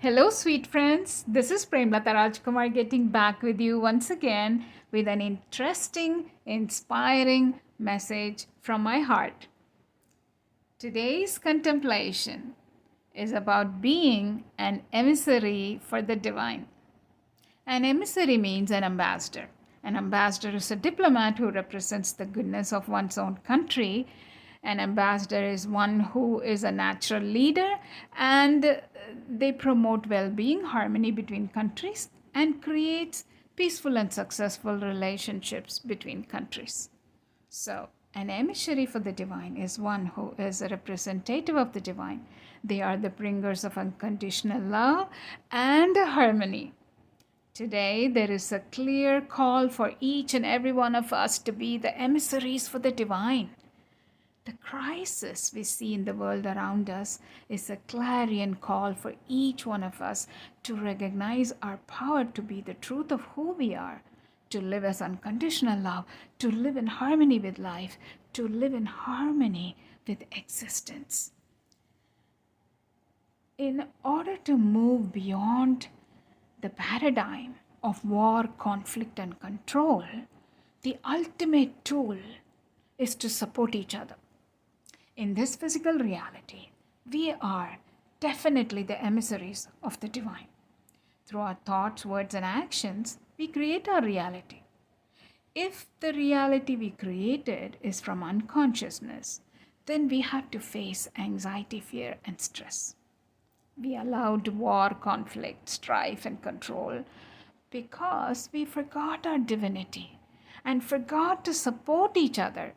Hello, sweet friends. This is Premlata Rajkumar getting back with you once again with an interesting, inspiring message from my heart. Today's contemplation is about being an emissary for the divine. An emissary means an ambassador. An ambassador is a diplomat who represents the goodness of one's own country. An ambassador is one who is a natural leader and they promote well-being, harmony between countries, and creates peaceful and successful relationships between countries. So, an emissary for the divine is one who is a representative of the divine. They are the bringers of unconditional love and harmony. Today, there is a clear call for each and every one of us to be the emissaries for the divine. The crisis we see in the world around us is a clarion call for each one of us to recognize our power to be the truth of who we are, to live as unconditional love, to live in harmony with life, to live in harmony with existence. In order to move beyond the paradigm of war, conflict, and control, the ultimate tool is to support each other. In this physical reality, we are definitely the emissaries of the divine. Through our thoughts, words, and actions, we create our reality. If the reality we created is from unconsciousness, then we have to face anxiety, fear, and stress. We allowed war, conflict, strife, and control because we forgot our divinity and forgot to support each other.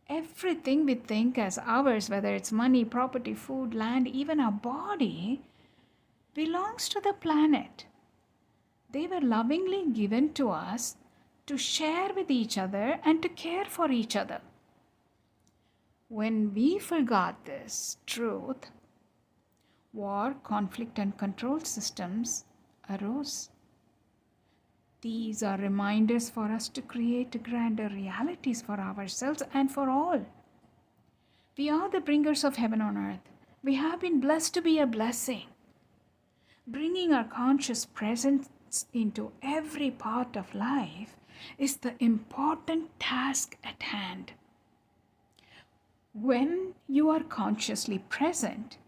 Everything we think as ours, whether it's money, property, food, land, even our body, belongs to the planet. They were lovingly given to us to share with each other and to care for each other. When we forgot this truth, war, conflict, and control systems arose. These are reminders for us to create grander realities for ourselves and for all. We are the bringers of heaven on earth. We have been blessed to be a blessing. Bringing our conscious presence into every part of life is the important task at hand. When you are consciously present,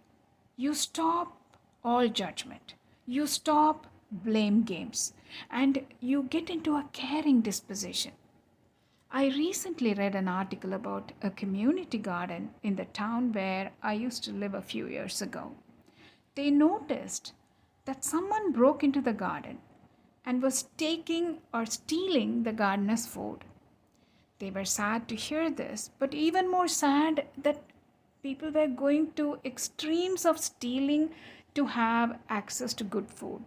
you stop all judgment. You stop blame games and you get into a caring disposition. I recently read an article about a community garden in the town where I used to live a few years ago. They noticed that someone broke into the garden and was taking or stealing the gardener's food. They were sad to hear this, but even more sad that people were going to extremes of stealing to have access to good food.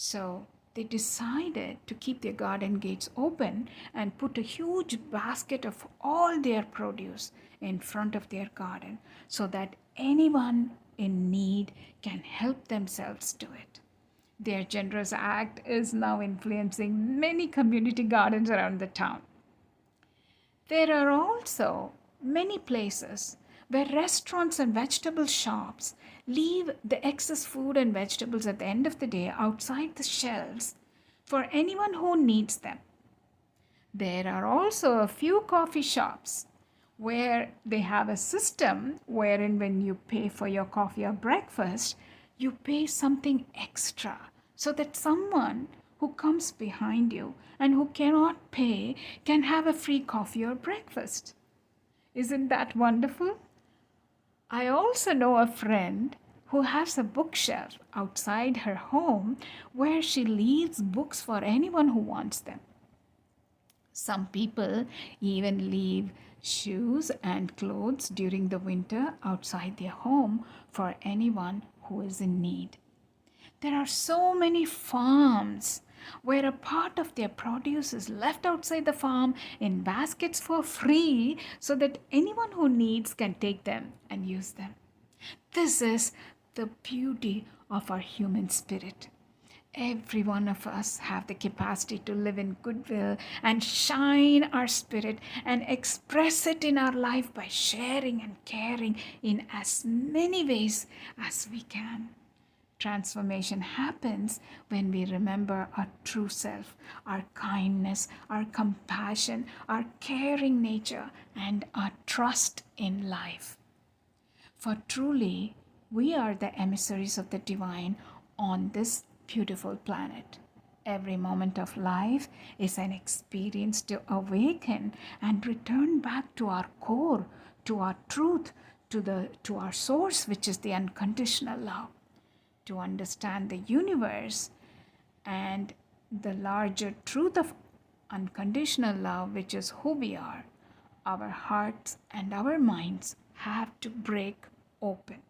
So they decided to keep their garden gates open and put a huge basket of all their produce in front of their garden so that anyone in need can help themselves to it. Their generous act is now influencing many community gardens around the town. There are also many places where restaurants and vegetable shops leave the excess food and vegetables at the end of the day outside the shelves for anyone who needs them. There are also a few coffee shops where they have a system wherein when you pay for your coffee or breakfast, you pay something extra so that someone who comes behind you and who cannot pay can have a free coffee or breakfast. Isn't that wonderful? I also know a friend who has a bookshelf outside her home where she leaves books for anyone who wants them. Some people even leave shoes and clothes during the winter outside their home for anyone who is in need. There are so many farms where a part of their produce is left outside the farm in baskets for free so that anyone who needs can take them and use them. This is the beauty of our human spirit. Every one of us have the capacity to live in goodwill and shine our spirit and express it in our life by sharing and caring in as many ways as we can. Transformation happens when we remember our true self, our kindness, our compassion, our caring nature, and our trust in life. For truly, we are the emissaries of the divine on this beautiful planet. Every moment of life is an experience to awaken and return back to our core, to our truth, to our source, which is the unconditional love. To understand the universe and the larger truth of unconditional love, which is who we are, our hearts and our minds have to break open.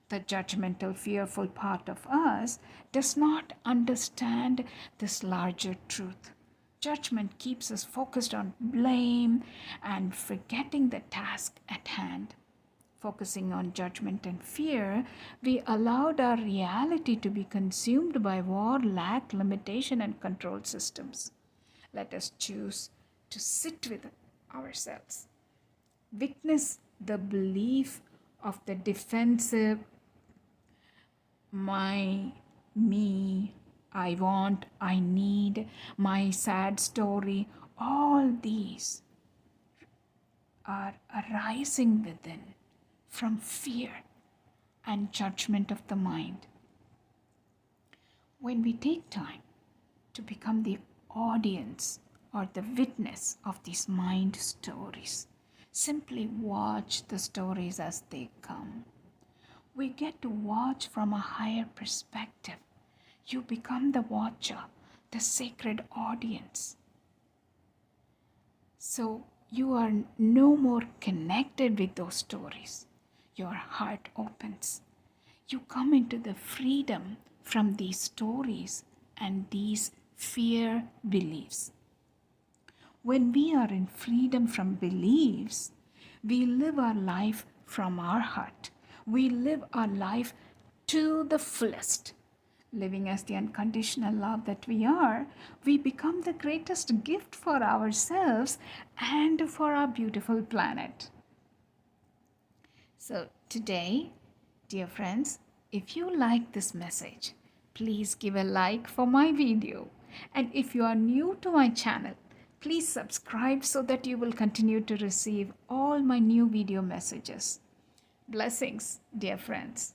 The judgmental, fearful part of us does not understand this larger truth. Judgment keeps us focused on blame and forgetting the task at hand. Focusing on judgment and fear, we allowed our reality to be consumed by war, lack, limitation, and control systems. Let us choose to sit with ourselves. Witness the belief of the defensive my, me, I want, I need, my sad story. All these are arising within from fear and judgment of the mind. When we take time to become the audience or the witness of these mind stories, simply watch the stories as they come. We get to watch from a higher perspective. You become the watcher, the sacred audience. So you are no more connected with those stories. Your heart opens. You come into the freedom from these stories and these fear beliefs. When we are in freedom from beliefs, we live our life from our heart. We live our life to the fullest. Living as the unconditional love that we are, we become the greatest gift for ourselves and for our beautiful planet. So today, dear friends, if you like this message, please give a like for my video. And if you are new to my channel, please subscribe so that you will continue to receive all my new video messages. Blessings, dear friends.